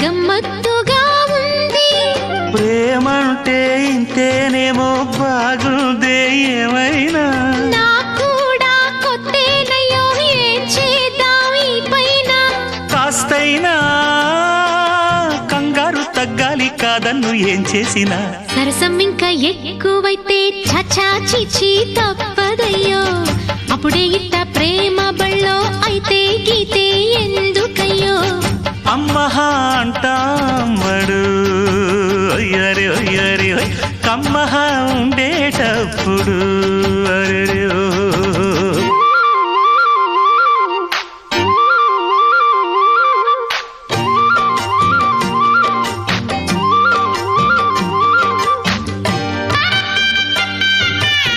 గమ్మత్తుగా ఉంది. ప్రేమంటే ఇంతేనేమో బాగుందే ఏమైనా కూడా కొత్తేనయ్యో ఏం చేద్దాం ఈ పైన. కాస్తైనా కంగారు తగ్గాలి కాదన్ను ఏం చేసినా. సరసం ఇంకా ఎక్కువైతే చచా చిచి తప్పదయ్యో. అప్పుడే ఇట్ట ప్రేమ బళ్ళో అయితే గీతే ఎందుకయ్యో. అమ్మహా అంటామడు అయ్యరే అయ్యరే కమ్మహా ఉండేటప్పుడు అరే